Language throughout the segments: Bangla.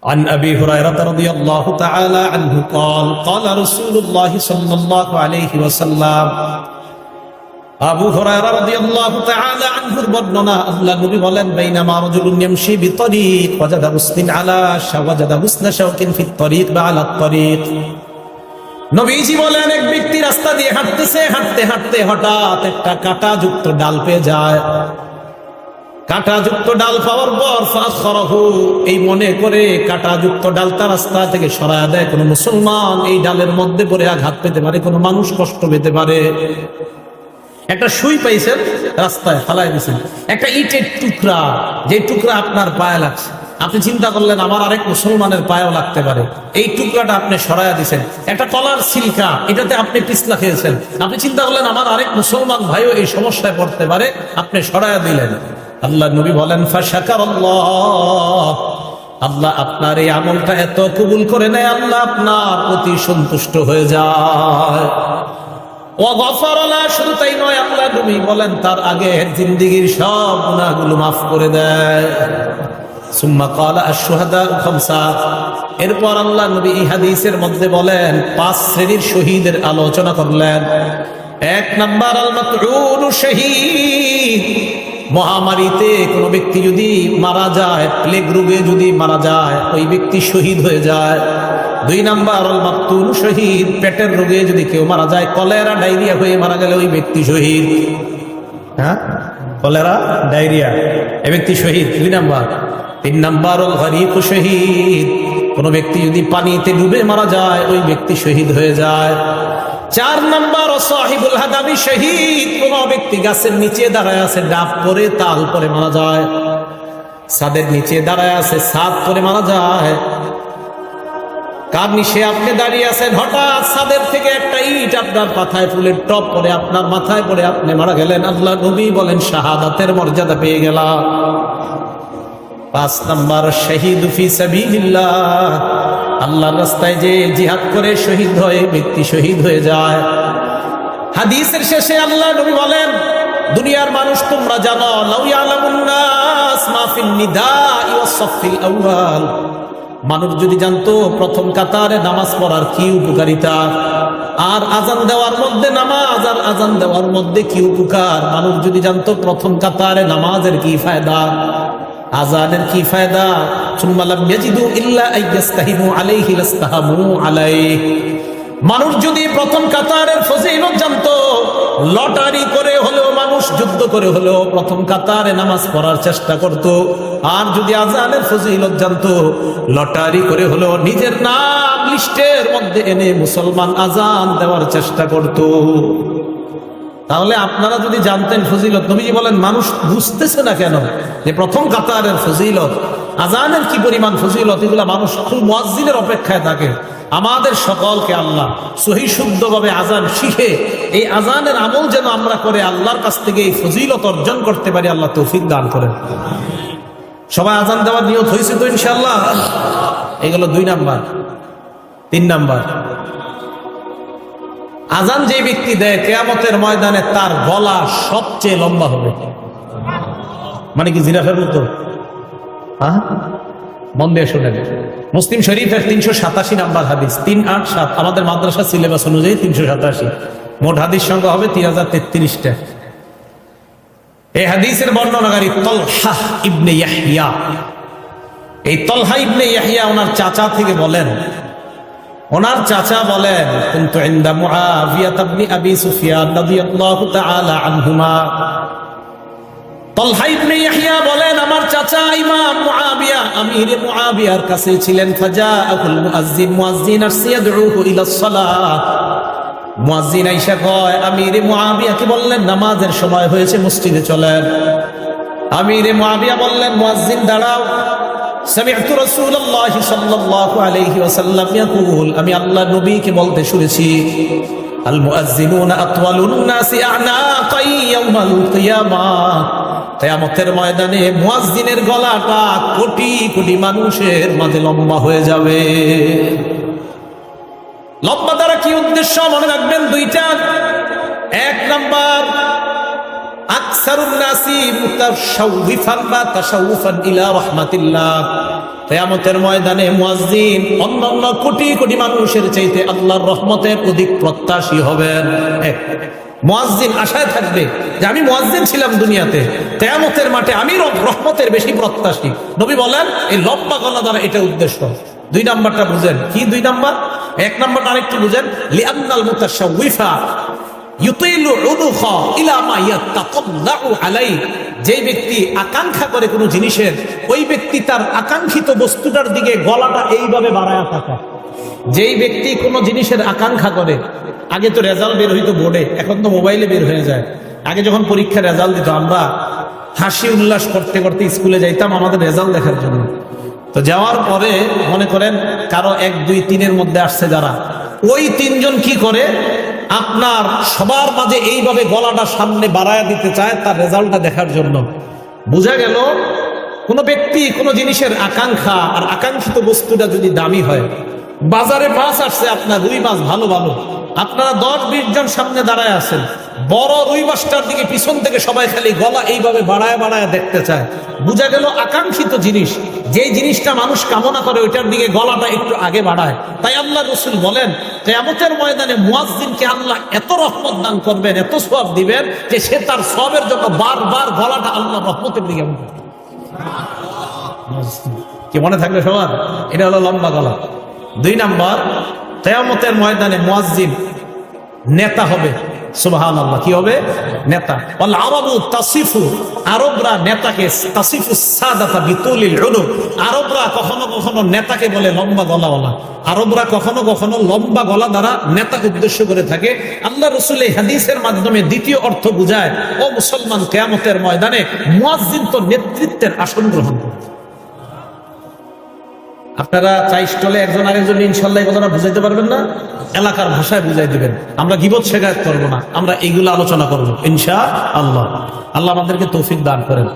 عن أبي هريرة رضي الله تعالى عنه قال قال رسول الله صلى الله عليه وسلم আবু হুরায়রা রাদিয়াল্লাহু তাআলা আনহুর বর্ণনা আল্লাহর নবী বলেন বাইনামা রাজুলুন ইয়ামশি বিতরিক ওয়াজাদা হুসনিন আলা শাওয়াজাদা হুসনা শাওকিন ফিত তরিক বা আলা তরিক। নবীজি বলেন এক ব্যক্তি রাস্তা দিয়ে হাঁটতেছে, হাঁটতে হাঁটতে হঠাৎ একটা কাঁটাযুক্ত ডাল পেয়ে যায়। কাঁটাযুক্ত ডাল পাওয়ার পর ফাখরাহু, এই মনে করে কাঁটাযুক্ত ডালটা রাস্তা থেকে সরায়া দেয়। কোনো মুসলমান এই ডালের মধ্যে পড়ে আঘাত পেতে পারে, কোনো মানুষ কষ্ট পেতে পারে। একটা সুই পাইছেন, রাস্তায় ফালাই দিয়েছেন, একটা ইটের টুকরা, যে টুকরা আপনার পায়ে লাগছে, আপনি চিন্তা করলেন আমার আরেক মুসলমানের পায়েও লাগতে পারে, এই টুকরাটা আপনি সরাইয়া দিয়েছেন। একটা কলার সিলকা, এটাতে আপনি পিছলা খেয়েছেন, আপনি চিন্তা করলেন আমার আরেক মুসলমান ভাইও এই সমস্যায় পড়তে পারে, আপনি সরাইয়া দিলেন। আল্লাহ নবী বলেন ফাশাকারাল্লাহ, আল্লাহ আপনার এই আমলটা এত কবুল করে নেয়, আল্লাহ আপনার প্রতি সন্তুষ্ট হয়ে যায়। শুধু তাই নয়, আল্লাহ নবী বলেন তার আগে জিন্দেগীর সব গুনাহগুলো মাফ করে দেয়। সুম্মা ক্বালা আশ-শুহাদাউ খামসা, এরপর আল্লাহ নবী এই হাদিসের মধ্যে বলেন 5 শ্রেণীর শহীদের আলোচনা করলেন। 1 নাম্বার আল মাতউনু শহীদ, মহামারীতে কোনো ব্যক্তি যদি মারা যায়, প্লেগ রোগে যদি মারা যায়, ওই ব্যক্তি শহীদ হয়ে যায়। 2 নাম্বার আল মাকতুল শহীদ, পেটের রোগে যদি কেউ মারা যায়, কলেরা ডায়রিয়া হয়ে মারা গেলে ওই ব্যক্তি শহীদ। হ্যাঁ, কলেরা ডায়রিয়া, এই ব্যক্তি শহীদ 2 নাম্বার। 3 নাম্বার আল গরীক শহীদ, কোনো ব্যক্তি যদি পানিতে ডুবে মারা যায়, ওই ব্যক্তি শহীদ হয়ে যায়। 4 নাম্বার সাহিবুল হাদাবি শহীদ, কোন ব্যক্তি গাছের নিচে দাঁড়ায় আছে, ডাব পরে তাল পরে মারা যায়, ছাদের নিচে দাঁড়ায় আছে, ছাদ পরে মারা যায়। কার নিচে আপনি দাঁড়িয়ে আছেন, হঠাৎ ছাদের থেকে একটা ইট আপনার মাথায়, ফুলের টপ পরে আপনার মাথায় পড়ে আপনি মারা গেলেন, আল্লাহ নবী বলেন শাহাদাতের মর্যাদা পেয়ে গেলাম। 5 নাম্বার শহীদ ফি সাবিলিল্লাহ, আল্লাহর রাস্তায় যে জিহাদ করে শহীদ হয়, ব্যক্তি শহীদ হয়ে যায়। হাদিসের শেষে আল্লাহ নবী বলেন দুনিয়ার মানুষ তোমরা জানো, লাউ ইয়ালামুন নাস মা ফিন নিদাই ওয়াস সাফিল আউয়াল, মানুষ যদি জানতো প্রথম কাতারে নামাজ পড়ার কি উপকারিতা, আর আজান দেওয়ার মধ্যে নামাজ আর আজান দেওয়ার মধ্যে কি উপকার, মানুষ যদি জানতো প্রথম কাতারে নামাজের কি ফায়দা, আজানের কি ফায়দা, সুম্মা লাম ইয়াজিদু ইল্লা আইয়াস্তাহিমু আলাইহি লাস্তাহামু আলাইহি, মানুষ যদি প্রথম কাতারের ফজিলত জানতো, লটারি করে হলেও মানুষ যুদ্ধ করে হলেও প্রথম কাতারে নামাজ পড়ার চেষ্টা করত। আর যদি আজানের ফজিলত জানতো, লটারি করে হলেও নিজের নাম লিস্টের মধ্যে এনে মুসলমান আজান দেওয়ার চেষ্টা করত। তাহলে আপনারা যদি জানতেন ফজিলত, নবীজি বলেন মানুষ বুঝতেছে না কেন যে প্রথম কাতারের ফজিলত, আজানের কি পরিমাণ ফজিলত, এগুলা মানুষ খুব মুয়াজ্জিনের অপেক্ষায় থাকে। আমাদের সকলকে আল্লাহ সহি শুদ্ধভাবে আজান শিখে এই আজানের আমল যেন আমরা করে আল্লাহর কাছ থেকে এই ফজিলত অর্জন করতে পারি, আল্লাহ তৌফিক দান করেন। সবাই আজান দেওয়ার নিয়ত হয়েছে তো ইনশাআল্লাহ? এগুলো 2 নাম্বার। 3 নাম্বার, আজান যে ব্যক্তি দেয় কিয়ামতের ময়দানে তার গলা সবচেয়ে লম্বা হবে। মানে কি জিরাফের মতো? হ্যাঁ, মন দিয়ে শোনেন। মুসলিম শরীফের 387 নাম্বার হাদিস, 387, আমাদের মাদ্রাসা সিলেবাস অনুযায়ী 387, মোট হাদিস সংখ্যা হবে 3033টা। এই হাদিসের বর্ণনাকারী তালহা ইবনে ইয়াহইয়া। এই তালহা ইবনে ইয়াহইয়া ওনার চাচা থেকে বলেন, ওনার চাচা বলেন কুনতু ইনদা মুআবিয়া ইবনে আবি সুফিয়ান রাদিয়াল্লাহু তাআলা আনহুমা। তালহা ইবনে ইয়াহইয়া বলেন আমার চাচা ইমাম মুআবিয়া, আমির মুআবিয়ার কাছে ছিলেন। ফাজাআহুল মুয়াজ্জিন, মুয়াজ্জিন আসছে, ইয়াদউহু ইলাস সালাহ। মুয়াজ্জিন আইসা কয়, আমির মুআবিয়াকে বললেন নামাজের সময় হয়েছে, মসজিদে চলেন। আমির মুআবিয়া বললেন মুয়াজ্জিন দাঁড়াও। সামি'তু রাসূলুল্লাহি সাল্লাল্লাহু আলাইহি ওয়াসাল্লাম ইয়াকুল, আমি আল্লাহর নবীকে বলতে শুনেছি, আল মুয়াজ্জিনুনা আতওয়ালুন নাসি আ'নাকাই ইয়াউমাল কিয়ামাহ, কিয়ামতের ময়দানে মুয়াজ্জিনের গলাটা কোটি কোটি মানুষের মাঝে লম্বা হয়ে যাবে। লম্বা দ্বারা কি উদ্দেশ্য মনে রাখবেন 2টা। 1 নাম্বার, আকসারুন নাসি মুতাশাউফিফান বা তাশাউফান ইলা রাহমাতিল্লাহ, কিয়ামতের ময়দানে মুয়াজ্জিন অন্যান্য কোটি কোটি মানুষের চাইতে আল্লাহর রহমতের অধিক প্রত্যাশী হবেন। মুয়াজ্জিন আশায় থাকবে যে আমি মুয়াজ্জিন ছিলাম দুনিয়াতে, কিয়ামতের মাঠে আমি রহমতের বেশি প্রত্যাশী। নবী বলেন এই লম্বা গলা দ্বারা এটা উদ্দেশ্য। 2 নাম্বারটা বুঝেন কি? 2 নাম্বার, 1 নাম্বারটা আরেকটু বুঝেন। লিআন্নাল মুতাশাউইফা ইউতিলু উদুখা ইলা মা ইয়াতাকাল্লাউ আলাইহি, যে ব্যক্তি আকাঙ্ক্ষা করে কোনো জিনিসের, ওই ব্যক্তি তার আকাঙ্ক্ষিত বস্তুটার দিকে গলাটা এইভাবে বাড়ায়া থাকে। যেই ব্যক্তি কোনো জিনিসের আকাঙ্ক্ষা করে, আগে তো রেজাল্ট বের হইতো বোর্ডে, এখন তো মোবাইলে বের হয়ে যায়। আগে যখন পরীক্ষার রেজাল্ট দিত আমরা হাসি উল্লাস করতে করতে স্কুলে যাইতাম আমাদের রেজাল্ট দেখার জন্য। তো যাওয়ার পরে মনে করেন কারো 1, 2, 3-এর মধ্যে আসছে যারা, ওই 3 জন কি করে আপনার সবার মাঝে এইভাবে গলাটা সামনে বাড়ায় দিতে চায় তার রেজাল্টটা দেখার জন্য। বোঝা গেল কোনো ব্যক্তি কোনো জিনিসের আকাঙ্ক্ষা আর আকাঙ্ক্ষিত বস্তুটা যদি দামি হয়, বাজারে মাছ আসছে আপনার রুই মাছ ভালো ভালো, আপনারা 10-20 জন সামনে দাঁড়ায় আছেন, বড় রুই মাছটার দিকে পিছন থেকে সবাই খালি গলা এইভাবে বাড়ায় বাড়ায় দেখতে চায়। বোঝা গেল আকাঙ্ক্ষিত জিনিস, যেই জিনিসটা মানুষ কামনা করে ওইটার দিকে গলাটা একটু আগে বাড়ায়। তাই আল্লাহ রাসূল বলেন কিয়ামতের ময়দানে মুয়াজ্জিনকে আল্লাহ এত রহমত দান করবেন, এত সওয়াব দিবেন যে সে তার সওয়াবের জন্য বারবার গলাটা আল্লাহ রহমতের দিকে উঠাবে। কি মনে থাকবে সবার? এটা হলো লম্বা গলা। 2 নাম্বার, কিয়ামতের ময়দানে মুয়াজ্জিন নেতা হবে। সুবহানাল্লাহ, কি হবে? নেতা। ওয়াল আরাবু তাসিফু, আরবরা নেতাকে তাসিফু সাদাতা বিতুলিল উলুম, আরবরা কখনো কখনো নেতাকে বলে লম্বা গলাওয়ালা। আরবরা কখনো কখনো লম্বা গলা দ্বারা নেতা উদ্দেশ্য করে থাকে। আল্লাহ রাসূল এই হাদিসের মাধ্যমে দ্বিতীয় অর্থ বুঝায়, ও মুসলমান, কিয়ামতের ময়দানে মুয়াজ্জিন তো নেতৃত্বের আসন গ্রহণ করবে। আপনারা চাই স্টলে একজন আরেকজন ইনশাল্লাহ এই কথাটা বুঝাইতে পারবেন না, এলাকার ভাষায় বুঝাই দিবেন। আমরা গীবত শেখায়ত করবো না, আমরা এইগুলো আলোচনা করবো ইনশাআল্লাহ। আল্লাহ আমাদেরকে তৌফিক দান করেন।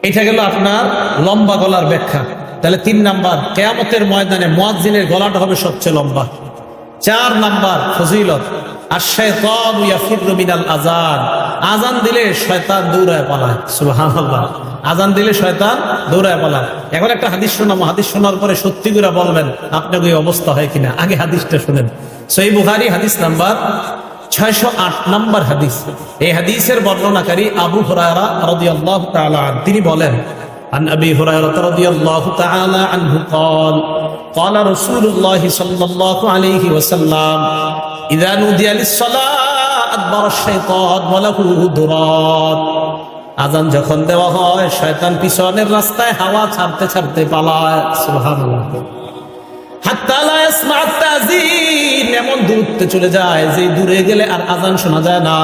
এটা গেল আপনার লম্বা গলার ব্যাখ্যা। তাহলে 3 নাম্বার, কিয়ামতের ময়দানে মুয়াজ্জিনের গলাটা হবে সবচেয়ে লম্বা। 4 নাম্বার ফজিলত, আশ-শায়তানু ইয়াফিরু মিনাল আযান, আযান দিলে শয়তান দৌড়ায় পালায়। সুবহানাল্লাহ, আযান দিলে শয়তান দৌড়ায় পালায়। এখন একটা হাদিস শোনাবো, হাদিস শোনার পরে সত্যি করে বলবেন আপনার ওই অবস্থা হয় কিনা। আগে হাদিসটা শুনেন। সহিহ বুখারী হাদিস নাম্বার 608 নম্বর হাদিস। এই হাদিসের বর্ণনাকারী আবু হুরায়রা রাদিয়াল্লাহু তাআলা আনহু, তিনি বলেন, عن أبي هريرة رضي الله تعالى عنه قال قال رسول الله صلى الله عليه وسلم إذا نودي للصلاة أدبر الشيطان وله درات, আযান যখন দেওয়া হয় শয়তান পিছনের রাস্তায় হাওয়া ছাড়তে ছাড়তে পালায়। সুবহানাল্লাহ। হাত্তা লা ইয়াসমা'ু আত-তাযীন, এমন দূরত্বে চলে যায় যে দূরে গেলে আর আযান শোনা যায় না।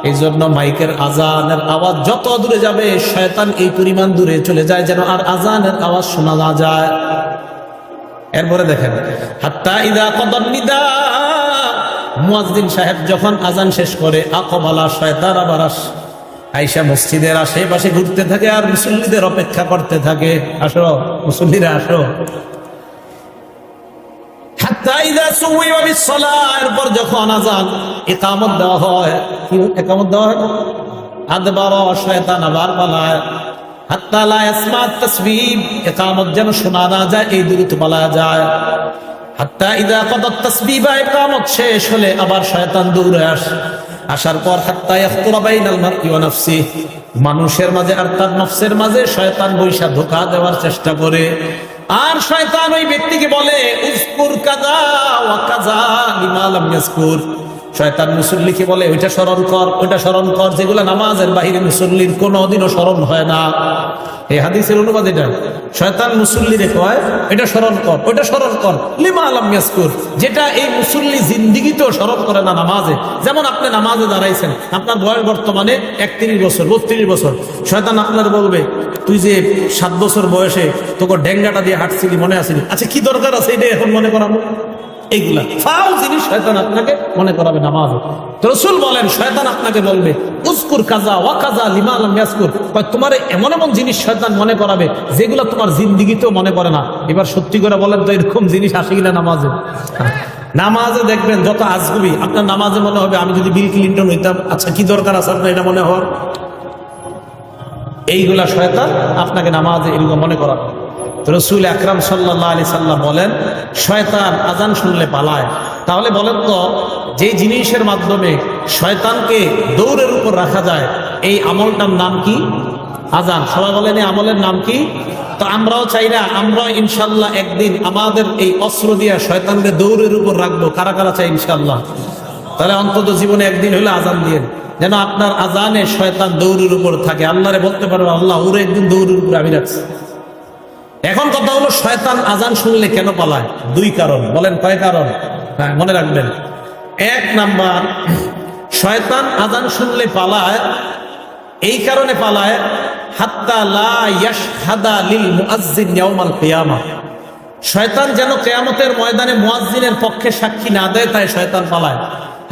এই জন্য মাইকের আযানের আওয়াজ যত দূরে যাবে শয়তান এই পরিমাণ দূরে চলে যায় যেন আর আযানের আওয়াজ শোনা না যায়। এরপরে দেখেন, হাত্তা ইযা কাদান নিদা, মুয়াজ্জিন সাহেব যখন আযান শেষ করে, আকবালা, শয়তান আবার আয়েশা মসজিদের আশেপাশে ঘুরতে থাকে আর মুসল্লিদের অপেক্ষা করতে থাকে, আসো মুসল্লিরা আসো। হাত্তা ইযা সুওয়া বিস-সালাহ, এরপর যখন আযান ইকামত দেওয়া হয়, কি ইকামত দেওয়া হয়, আদবারা, শয়তান আবার পালায়। হাত্তা লা ইয়াসমা আত-তাসবিহ, ইকামত যেন শোনা না যায় এই দূরত্ব পালায় যায়। হাত্তা ইযা কাদা আত-তাসবিহ, ইকামত শেষ হলে আবার শয়তান দৌড়ে আসে। আসার পর হাত্তা ইয়াখতুরা বাইনাল মারই ওয়া নাফসি, মানুষের মাঝে আর তার নফসের মাঝে শয়তান বৈশা ধোঁকা দেওয়ার চেষ্টা করে। আর শয়তান ওই ব্যক্তিকে বলে, উযকুর কাযা ওয়া কাযা লিমা লাম ইয়াযকুর, শয়তান মুসল্লিকে বলে ওইটা স্মরণ কর, ওইটা স্মরণ কর, যেগুলো নামাজের বাহিরে মুসল্লির কোনোদিনও স্মরণ হয় না। এই হাদিসের অনুবাদ এটা, শয়তান মুসল্লিরে কয় এটা স্মরণ কর, ওইটা স্মরণ কর, লিমা লাম ইয়াযকুর, যেটা এই মুসল্লি জিন্দেগিতেও স্মরণ করে না নামাজে। যেমন আপনি নামাজে দাঁড়াইছেন, আপনার বয়স বর্তমানে 31 বছর 32 বছর, শয়তান আপনার বলবে তুই যে 7 বছর বয়সে তোকে ডেঙ্গাটা দিয়ে হাঁটছিলি মনে আসিনি, আচ্ছা কি দরকার আছে এটা এখন মনে করাবো। এইগুলা ফাউল জিনিস শয়তান আপনাকে মনে করাবে নামাজে। তো রাসূল বলেন শয়তান আপনাকে বলবে উযকুর কাযা ওয়া কাযা লিমা লাম ইয়াযকুর, তোমার এমন এমন জিনিস শয়তান মনে করাবে যেগুলো তোমার জিন্দেগিতেও মনে করে না। এবার সত্যি করে বলেন তো এরকম জিনিস আসে কিনা নামাজে? নামাজে দেখবেন যত আজগুবি, আপনার নামাজে মনে হবে আমি যদি বিল ক্লিনটন হইতাম, আচ্ছা কি দরকার আছে আপনার এটা মনে হওয়ার? এইগুলা শয়তান আপনাকে নামাজে এরকম মনে করা। রাসূল আকরাম সাল্লাল্লাহু আলাইহি সাল্লাম বলেন, শয়তান আজান শুনলে পালায়। তাহলে বলেন তো, যে জিনিসের মাধ্যমে শয়তানকে দৌড়ের উপর রাখা যায়, এই আমলটার নাম কি? আজান। সবাই বলেন এই আমলের নাম কি? তো আমরাও চাই না, আমরাও ইনশাল্লাহ একদিন আমাদের এই অস্ত্র দিয়ে শয়তানকে দৌড়ের উপর রাখবো। কারা কারা চাই ইনশাল্লাহ? তাহলে অন্তত জীবনে একদিন হলে আজান দিয়ে, যেন আপনার আজানে শয়তান দৌড়ের উপর থাকে। আল্লাহরে বলতে পারবে, আল্লাহ ওরে একদিন দৌড়ের উপর আমি রাখছি। এখন কথা হলো, শয়তান আজান শুনলে কেন পালায়? দুই কারণ। বলেন কয় কারণ? হ্যাঁ, মনে রাখবেন। এক নাম্বার, শয়তান আজান শুনলে পালায় এই কারণে পালায়, হাত্তা লা ইয়াশহাদা লিল মুআজ্জিন ইয়াউমাল কিয়ামা। শয়তান যেন কিয়ামতের ময়দানে মুয়াজ্জিনের পক্ষে সাক্ষী না দেয়, তাই শয়তান পালায়।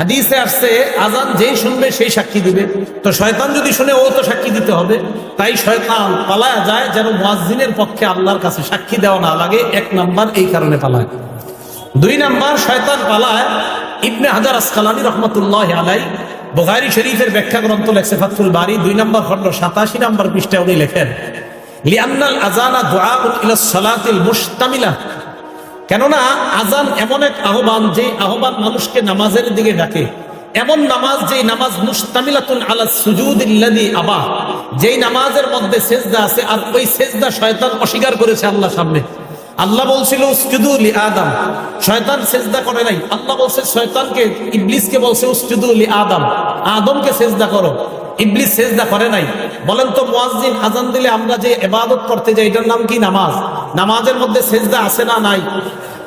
হাদিসে আসছে, আজান যেই শুনবে সেই সাক্ষী দিবে। তো শয়তান যদি শুনে, ও তো সাক্ষী দিতে হবে। তাই শয়তান পালায় যায় যেন মুয়াজ্জিনের পক্ষে আল্লাহর কাছে সাক্ষী দেওয়া না লাগে। এক নাম্বার এই কারণে পালায়। দুই নাম্বার, শয়তান পালায়, ইবনে হাজার আসকালানী রাহমাতুল্লাহি আলাইহি বুখারী শরীফের ব্যাখ্যা গ্রন্থ লেখছে ফাতহুল বারী 2 নম্বর খণ্ড 87 নম্বর পৃষ্ঠায় উনি লেখেন, লিআন্নাল আযানা দুআউন ইলা সালাতিল মুশতামিলা। কেননা আজান এমন এক আহ্বান, যে আহ্বান মানুষকে নামাজের দিকে ডাকে। এমন নামাজ, যেই নামাজ মুশতামিলাতুন আলা সুজুদিল্লাযী আবা, যেই নামাজের মধ্যে সেজদা আছে, আর ওই সেজদা শয়তান অস্বীকার করেছে আল্লাহর সামনে। আল্লাহ বলছিল উসজুদু লি আদম, শয়তান সেজদা করে নাই। আল্লাহ বলছে শয়তানকে, ইবলিসকে বলছে উসজুদু লি আদম, আদমকে সেজদা করো। ইবলিস সেজদা করে নাই। বলেন তো, মুয়াজ্জিন আজান দিলে আমরা যে ইবাদত করতে যাই, এটার নাম কি? নামাজ। নামাজের মধ্যে সেজদা আছে না নাই?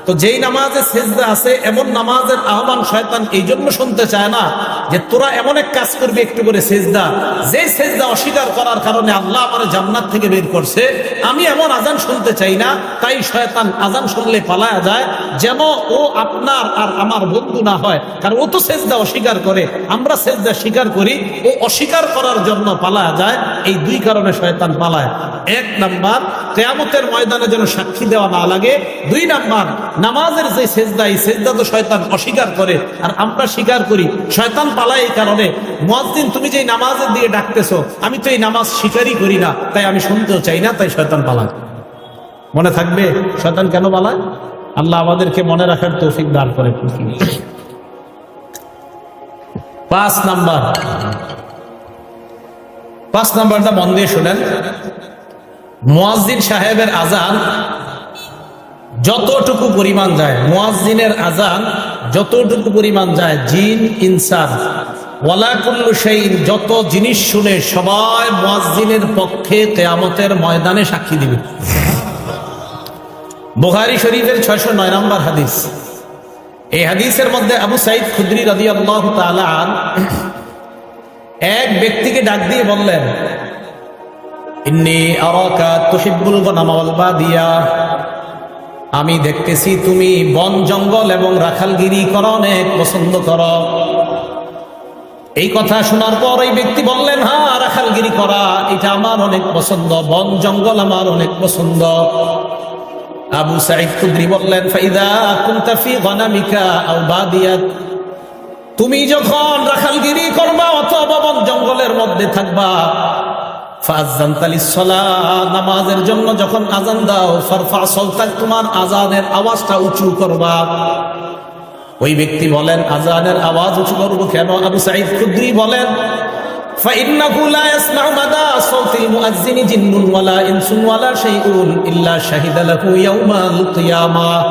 তো যেই নামাজে সেজদা আছে, এমন নামাজের আহ্বান শয়তান এই জন্য শুনতে চায় না যে তোরা এমন এক কাজ করবি একটু করে সেজদা, যে সেজদা অস্বীকার করার কারণে আল্লাহ আমার জান্নাত থেকে বের করছে। আমি এমন আজান শুনতে চাই না। তাই শয়তান আজান শুনলে পালায়া যায়, যেন ও আপনার আর আমার বন্ধু না হয়। কারণ ও তো সেজদা অস্বীকার করে, আমরা সেজদা স্বীকার করি। ও অস্বীকার করার জন্য পালায়া যায়। এই দুই কারণে শয়তান পালায়। এক নাম্বার, কিয়ামতের ময়দানে যেন সাক্ষী দেওয়া না লাগে। দুই নাম্বার, নামাজের যে সেজদা, এই সেজদা তো শয়তান অস্বীকার করে, আর আমরা স্বীকার করি। শয়তান পালায় এই কারণে, মুয়াজ্জিন তুমি যে নামাজের দিকে ডাকতেছো, আমি তো এই নামাজ স্বীকারই করি না, তাই আমি শুনতেও চাই না, তাই শয়তান পালায়। মনে থাকবে শয়তান কেন পালায়? আল্লাহ আমাদেরকে মনে রাখার তৌফিক দান করে। 5 নাম্বারটা মন দিয়ে শুনেন। মুয়াজ্জিন সাহেবের আজান যতটুকু পরিমাণ যায়, মুয়াজ্জিনের আজান যতটুকু পরিমাণ যায়, জিন ইনসান ওয়ালা কুল্লু শাইইন, যত জিনিস শুনে সবাই মুয়াজ্জিনের পক্ষে কিয়ামতের ময়দানে সাক্ষী দিবে। বুখারী শরীফের 609 নম্বর হাদিস। এই হাদিসের মধ্যে আবু সাঈদ খুদরি রাদিয়াল্লাহু তাআলা এক ব্যক্তিকে ডাক দিয়ে বললেন, ইন্নী আরাকা তুহিব্বুল গনাম ওয়াল বাদিয়া, আমি দেখতেছি তুমি বন জঙ্গল এবং রাখালগিরি করা অনেক পছন্দ করো। এই কথা শোনার পর এই ব্যক্তি বললেন, হ্যাঁ, রাখালগিরি করা এটা আমার অনেক পছন্দ, বন জঙ্গল আমার অনেক পছন্দ। আবু সাঈদ খুদরি বললেন, ফাইদা কুনতা ফি গনামিকা আও বাদিয়াত, তুমি যখন রাখালগিরি করবা অথবা বন জঙ্গলের মধ্যে থাকবা, নামাজের জন্য যখন আজান দাও, ফারফা সাওতাক, তোমার আজানের আওয়াজটা উঁচু করবা। ওই ব্যক্তি বলেন, আজানের আওয়াজ উঁচু করব কেন? আবু সাঈদ খুদরি বলেন, ফাইন্নাহু লা ইয়াসমাউ মাদা সাওতিল মুআজ্জিনি জিন্নুন ওয়ালা ইনসুন ওয়ালা শাইউন ইল্লা শাহিদা লাহু ইয়াউমাল কিয়ামাহ।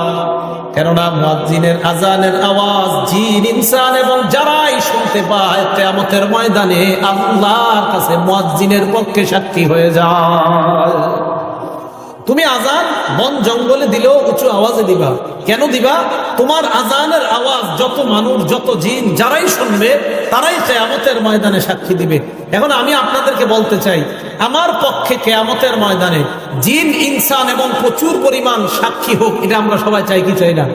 কেননা মুয়াজ্জিনের আজানের আওয়াজ জিন ইনসান এবং যারাই শুনতে পায়, কিয়ামতের ময়দানে আল্লাহর কাছে মুয়াজ্জিনের পক্ষে সাক্ষী হয়ে যায়। তুমি আজান বন জঙ্গলে দিলেও উঁচু আওয়াজে দিবা। কেন দিবা? তোমার আজানের আওয়াজ যত মানুষ, যত জিন যারাই শুনবে, তারাই কিয়ামতের ময়দানে সাক্ষী দিবে। এখন আমি আপনাদেরকে বলতে চাই, আমার পক্ষে কিয়ামতের ময়দানে জিন ইনসান এবং প্রচুর পরিমাণ সাক্ষী হোক, এটা আমরা সবাই চাই কি চাই না?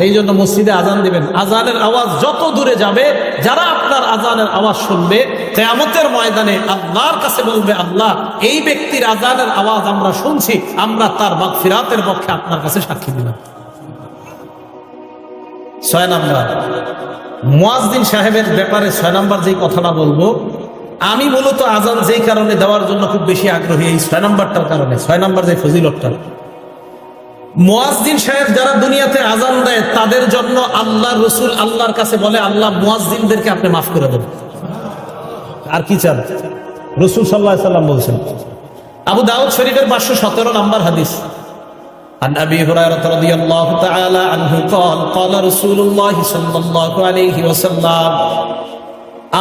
এই জন্য মসজিদে আজান দিবেন। আজানের আওয়াজ যত দূরে যাবে, যারা আপনার আজানের আওয়াজ শুনবে, কিয়ামতের ময়দানে আল্লাহর কাছে বলবে, আল্লাহ, এই ব্যক্তির আজানের আওয়াজ আমরা শুনছি, আমরা তার মাগফিরাতের পক্ষে আপনার কাছে সাক্ষী দিলাম। 6 নাম্বার, মুয়াজ্জিন সাহেবের ব্যাপারে 6 নাম্বার যে কথাটা বলবো, আমি মূলত আজান যেই কারণে দেওয়ার জন্য খুব বেশি আগ্রহী, এই 6 নম্বরটার কারণে। 6 নম্বর যে ফজিলতটা, মুয়াজ্জিন সাহেব যারা দুনিয়াতে আজান দেয় তাদের জন্য আল্লাহ রসুল আল্লাহর কাছে বলে, আল্লাহ মুয়াজ্জিনদেরকে আপনি মাফ করে দেন। আর কি চান? রসুল সাল্লাল্লাহু আলাইহি ওয়াসাল্লাম বলছেন। আবু দাউদ শরীফের 517 নম্বর হাদিস, عن أبي هريرة رضي الله تعالى عنه قال قال رسول الله صلى الله عليه وسلم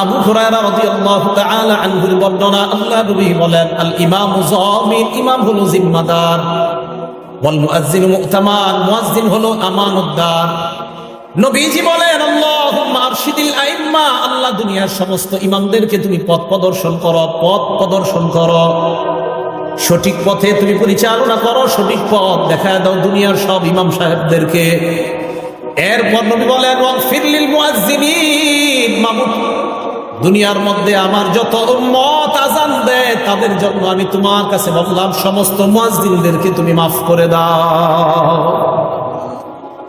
আবু হুরায়রা রাদিয়াল্লাহু তাআলা আনহুর বর্ণনা, আল্লাহ নবী বলেন, আল ইমামু যামিন, ইমাম হলো জিম্মাদার, ওয়াল মুয়াজ্জিনু মু'তামান, মুয়াজ্জিন হলো আমানতদার। নবীজি বলেন, আল্লাহুম্মা আরশিদিল আইম্মা, আল্লাহ দুনিয়ার সমস্ত ইমামদেরকে তুমি পথ প্রদর্শন করো, পথ প্রদর্শন করো, সঠিক পথে তুমি পরিচালনা করো, সঠিক পথ দেখায় দাও দুনিয়ার সব ইমাম সাহেবদেরকে। এরপর নবী বলেন, ওয়াগফির লিল মুয়াজ্জিনিন, মাবুদ দুনিয়ার মধ্যে আমার যত উম্মত আজান দেয় তাদের জন্য আমি তোমার কাছে বললাম, সমস্ত মুয়াজ্জিনদেরকে তুমি মাফ করে দাও।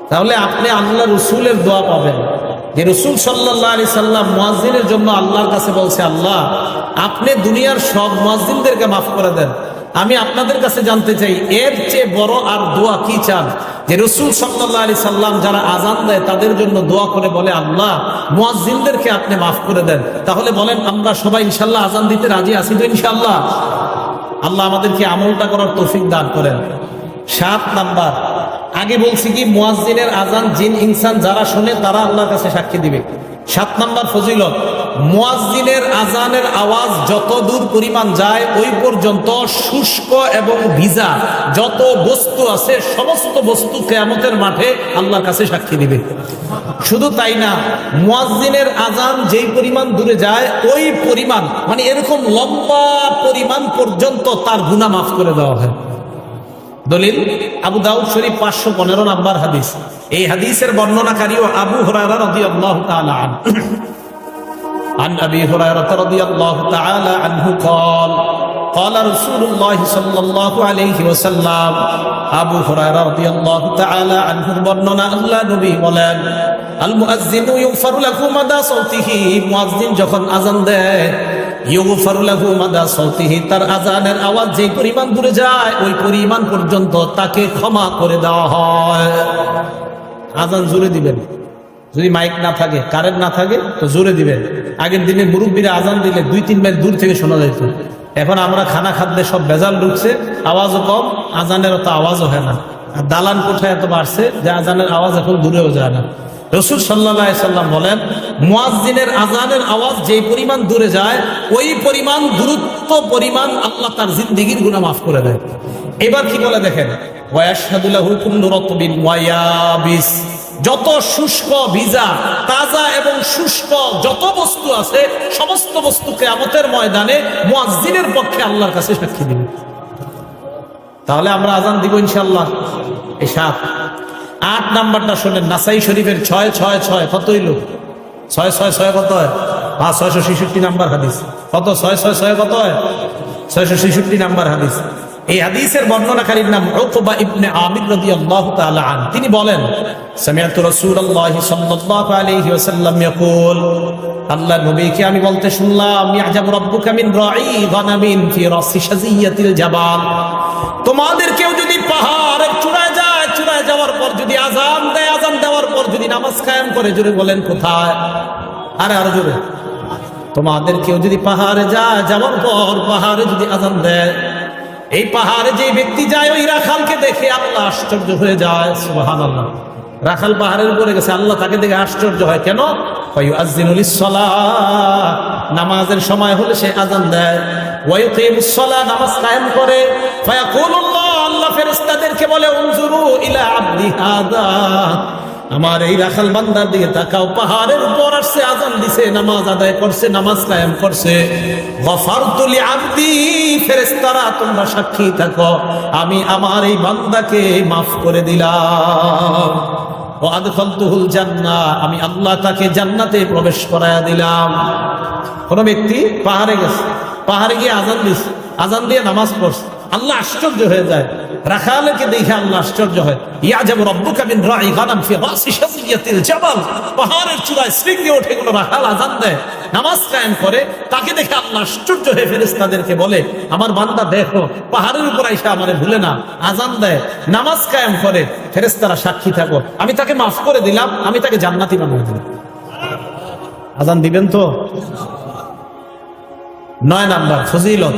তাহলে আপনি আল্লাহ রসুলের দোয়া পাবেন, যে রসুল সাল্লাল্লাহু আলাইহি সাল্লাম মুয়াজ্জিনের জন্য আল্লাহর কাছে বলছে, আল্লাহ আপনি দুনিয়ার সব মুয়াজ্জিনদেরকে মাফ করে দেন। আমি আপনাদের কাছে জানতে চাই, এর চেয়ে বড় আর দোয়া কি চান? যে রসুল সাল্লাল্লাহু আলাইহি সাল্লাম যারা আজান দেয় তাদের জন্য দোয়া করে বলে, আল্লাহ মুয়াজ্জিনদেরকে আপনি মাফ করে দেন। তাহলে বলেন, আমরা সবাই ইনশাআল্লাহ আজান দিতে রাজি আছি তো? ইনশাআল্লাহ। আল্লাহ আমাদেরকে আমলটা করার তৌফিক দান করেন। 7 নাম্বার, আগে বলছি কি, মুয়াজ্জিনের আজান জিন ইনসান যারা শোনে তারা আল্লাহর কাছে সাক্ষী দিবে। 7 নাম্বার ফজিলত, মুয়াজ্জিনের আজানের আওয়াজ যত দূর পরিমাণ যায় ওই পর্যন্ত শুষ্ক এবং ভিজা যত বস্তু আছে সমস্ত বস্তু কিয়ামতের মাঠে আল্লাহর কাছে সাক্ষী দিবে। শুধু তাই না, মুয়াজ্জিনের আজান যেই পরিমাণ দূরে যায় ওই পরিমাণ, মানে এরকম লম্বা পরিমাণ পর্যন্ত তার গুনাহ মাফ করে দেওয়া হয়। দলিল আবু দাউদ শরীফ 515 নম্বর হাদিস। এই হাদিসের বর্ণনাকারীও আবু হুরায়রা রাদিয়াল্লাহু তাআলা আনহু। عن أبي هريرة رضي الله تعالى عنه قال قال رسول الله صلى الله عليه وسلم আবু হুরায়রা রাদিয়াল্লাহু তাআলা আনহুর বর্ণনা, আল্লাহ নবী বলেন, আল মুয়াজ্জিনু ইগফারু লাহু মাদা সাউতিহি, মুয়াজ্জিন যখন আজান দেয়, ইগফারু লাহু মাদা সাউতিহি, তার আজানের আওয়াজ যে পরিমাণ দূরে যায় ওই পরিমাণ পর্যন্ত তাকে ক্ষমা করে দেওয়া হয়। আজান জোরে দিবেন, যদি মাইক না থাকে, কারেন্ট না থাকে তো জোরে দিবেন। আগের দিনে মুরব্বীরা আজান দিলে 2-3 মাইল দূর থেকে শোনা যেত। এখন আমরা খানা খাদ্যে সব ভেজাল ঢুকছে, আওয়াজও কম, আজানের অত আওয়াজও হয় না। আর দালান কোঠায় এত বাড়ছে যে আজানের আওয়াজ এখন দূরেও যায় না। রাসূল সাল্লাল্লাহু আলাইহি সাল্লাম বলেন, মুয়াজ্জিনের আজানের আওয়াজ যেই পরিমাণ দূরে যায় ওই পরিমাণ দূরত্ব পরিমাণ আল্লাহ তার জিন্দেগীর গুনাহ মাফ করে দেয়। এবার কি বলে দেখেন, ওয়ায়াশহাদু লাহু কুল্লু রাতবিন ওয়া ইয়াবিস, যত শুষ্ক, ভিজা, তাজা এবং শুষ্ক যত বস্তু আছে সমস্ত বস্তু কিয়ামতের ময়দানে মুয়াজ্জিনের পক্ষে আল্লাহর কাছে সাক্ষী দিবে। তাহলে আমরা আজান দিব ইনশাআল্লাহ। এই 7। 8 নাম্বারটা শোনেন, নাসাই শরীফের 666 কত হইল? 666 কত হয়? 666 নাম্বার হাদিস। কত? 666 কত হয়? 666 নাম্বার হাদিস। এই হাদিসের বর্ণনাকারীর নাম উকবা ইবনে আমির রাদিয়াল্লাহু তাআলা আন। তিনি বলেন, সামিআতু রাসূলুল্লাহি সাল্লাল্লাহু আলাইহি ওয়াসাল্লাম ইয়াকুল, আল্লাহর নবীকে আমি বলতে শুনলাম, ইয়াজাবু রাব্বুকা মিন রাঈ গানামিন ফি রাসি শাজিয়াতিল জাবাল, তোমাদের কেউ যদি পাহাড়ের চূড়ায় যায়, চূড়ায় যাওয়ার পর যদি আজান দেয়, আজান দেওয়ার পর যদি নামাজ কায়েম করে, জোরে বলেন কোথায়? আরো জোরে। তোমাদের কেউ যদি পাহাড়ে যায়, যাওয়ার পর পাহাড়ে যদি আজান দেয়, এই পাহাড়ে যে ব্যক্তি যায় ওই রাখালকে দেখে আল্লাহ আশ্চর্য হয়ে যায়। সুবহানাল্লাহ। রাখাল পাহাড়ের উপরে গেছে, আল্লাহ তাকে দেখে আশ্চর্য হয়। কেন? ফায়ুআযযিনু লিস-সালাহ, নামাজের সময় হলে সে আজান দেয়। ওয়া ইউকিমুস-সালাহ, নামাজ কায়েম করে। ফায়াকুলুল্লাহ, আল্লাহ ফেরেশতাদেরকে বলে, উনজুরু ইলা আবদি হাদা, আমার এই রাখাল বান্দার দিকে তাকাও, পাহাড়ের উপর আসছে, আজান দিছে, নামাজ আদায় করছে, নামাজ কায়েম করছে। গফারতু লিআবদি, ফেরেশতারা তোমরা সাক্ষী থাকো, আমি আমার এই বান্দাকে মাফ করে দিলাম। ওয়া আদখালতুহুল জান্নাহ, আমি আল্লাহ তাকে জান্নাতে প্রবেশ করায়া দিলাম। কোন ব্যক্তি পাহাড়ে গেছে, পাহাড়ে গিয়ে আজান দিছে, আজান দিয়ে নামাজ পড়ছে, আল্লাহ আশ্চর্য হয়ে যায়। রাখালকে দেখে আল্লাহ আশ্চর্য হয়। ইয়াজাবু রাব্বুকা মিন রাঈ গানাম ফি রাসি শাজিয়াতিল জাবাল, পাহাড়ের চূড়ায় শৃঙ্গে ওঠে কোনো রাখাল আযান দেয়, নামাজ কায়েম করে, তাকে দেখে আল্লাহ আশ্চর্য হয়ে ফেরেশতাদেরকে বলে, আমার বান্দা দেখো পাহাড়ের উপর আইসা আমারে ভুলে না, আযান দেয়, নামাজ কায়েম করে, ফেরেশতারা সাক্ষী থাকো, আমি তাকে মাফ করে দিলাম, আমি তাকে জান্নাতি বানিয়ে দিলাম। আযান দিবেন তো? 9 নাম্বার ফজিলত।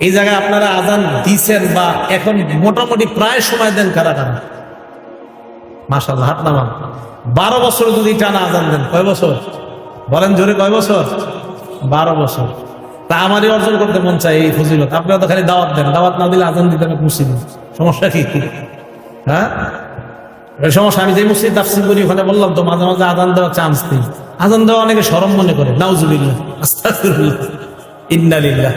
এই জায়গায় আপনারা আযান দিছেন বা এখন মোটামুটি প্রায় সময় দেন কারা কারা? মাশাআল্লাহ, হাত নামান। 12 বছর যদি টানা আযান দেন, কয় বছর বলেন জোরে, কয় বছর? 12 বছর। তা আমারই অর্জন করতে মন চাই এই ফজিলত। আপনারা তো খালি দাওয়াত দেন, দাওয়াত না দিলে আযান দিতে মুসিবত। সমস্যা কি? হ্যাঁ, সমস্যা। আমি যে মসজিদ তাফসীর করি ওখানে বললাম তো, মাঝে মাঝে আযান দেওয়ার চান্স নেই। আযান দেওয়া অনেকে শরম মনে করে, নাউজুবিল্লাহ, আস্তাগফিরুল্লাহ, ইন্না লিল্লাহ।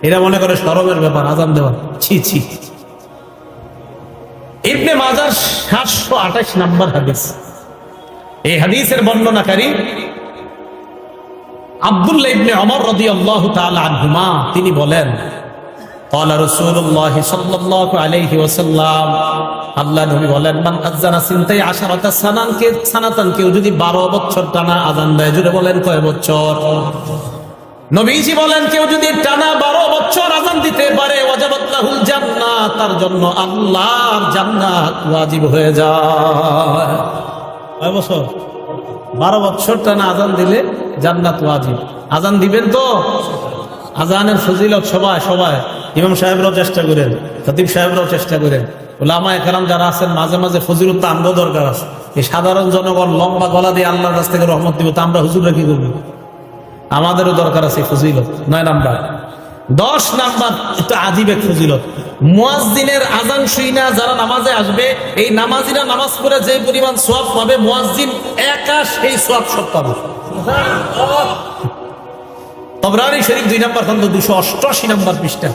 এরা মনে করে শরমের ব্যাপার আযান দেওয়া, ছি ছি। ইবনে মাজাহ 728 নাম্বার হাদিস। এই হাদিসের বর্ণনাকারী আব্দুল্লাহ ইবনে ওমর রাদিয়াল্লাহু তাআলা আনহুমা, তিনি বলেন, ক্বালা রাসূলুল্লাহ সাল্লাল্লাহু আলাইহি ওয়াসাল্লাম, আল্লাহ নবী বলেন, মান আযানা সিনতাই আশারাতা সানাতান, কেউ যদি 12 বছর টানা আযান দেয়, জুড়ে বলেন কয় বছর? নবীজি বলেন, কেউ যদি টানা 12 বছর আযান দিতে পারে, ওয়াজাবাত লাহুল জান্নাত, তার জন্য আল্লাহর জান্নাত ওয়াজিব হয়ে যায়। কয় বছর? 12 বছর টানা আযান দিলে জান্নাত ওয়াজিব। আযান দিবেন তো? আযানের ফজিলত সবাই সবাই, ইমাম সাহেবরাও চেষ্টা করেন, খতিব সাহেবরাও চেষ্টা করেন, উলামায়ে কেরাম যারা আছেন, মাঝে মাঝে ফজিলত তো আমরাও দরকার আছে। এই সাধারণ জনগণ লম্বা গলা দিয়ে আল্লাহর কাছ থেকে রহমত দিব, তা আমরা হুজুররা কি করবো? আমাদেরও দরকার আছে ফজিলত। 9 নাম্বার। 10 নাম্বার, একটু আজীব এক ফজিলত। মুয়াজ্জিনের আযান শুইনা যারা নামাজে আসবে, এই নামাজিরা নামাজ পড়ে যে পরিমাণ সওয়াব পাবে, মুয়াজ্জিন একা সেই সওয়াব সব পাবে। তাবরানী শরীফ 2 নাম্বার খন্ড 288 নাম্বার পৃষ্ঠা।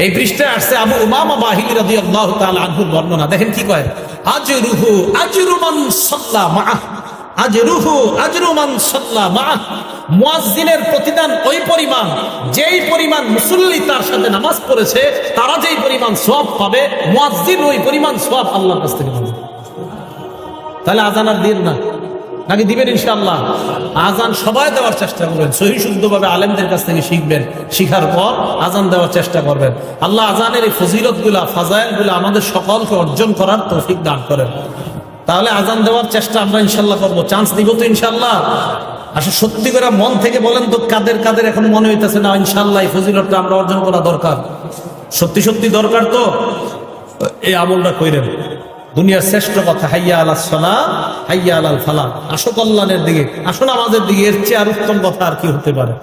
এই পৃষ্ঠায় আসছে আবু উমামা বাহিলী রাদিয়াল্লাহু তাআলা আনহুর বর্ণনা। দেখেন কি কয়, আজরুহু আজরু মান সাল্লা মাআহ, আজরুহু আজরু মান সাল্লা মাআহ, মুয়াজ্জিনের প্রতিদান ওই পরিমাণ যেই পরিমাণ মুসল্লি তার সাথে নামাজ পড়েছে, তারা যেই পরিমাণ সওয়াব পাবে, মুয়াজ্জিন ওই পরিমাণ সওয়াব আল্লাহর কাছ থেকে পাবে। তাহলে আযান আর দিন না, নাকি দিবেন? ইনশাআল্লাহ আযান সবাই দেওয়ার চেষ্টা করবেন, সহি শুদ্ধভাবে আলেমদের কাছ থেকে শিখবেন, শিখার পর আযান দেওয়ার চেষ্টা করবেন। আল্লাহ আযানের এই ফজিলতগুলা, ফাজাইলগুলা আমাদের সকলকে অর্জন করার তৌফিক দান করেন। তাহলে আযান দেওয়ার চেষ্টা আমরা ইনশাআল্লাহ করবো। চান্স দিব তো ইনশাআল্লাহ? আসলে সত্যি করে মন থেকে বলেন তো, কাদের কাদের এখন মনে হইতেছে না ইনশাআল্লাহ এই ফজিলতটা আমরা অর্জন করা দরকার? সত্যি সত্যি দরকার তো এই আমলটা কইরেন। দুনিয়ার শ্রেষ্ঠ কথা, হাইয়া আলাস সালাহ হাইয়া আলাল ফালাহ, আসো কল্যাণের দিকে, আসো নামাজের দিকে, এর চেয়ে আর উত্তম কথা আর কি হতে পারে?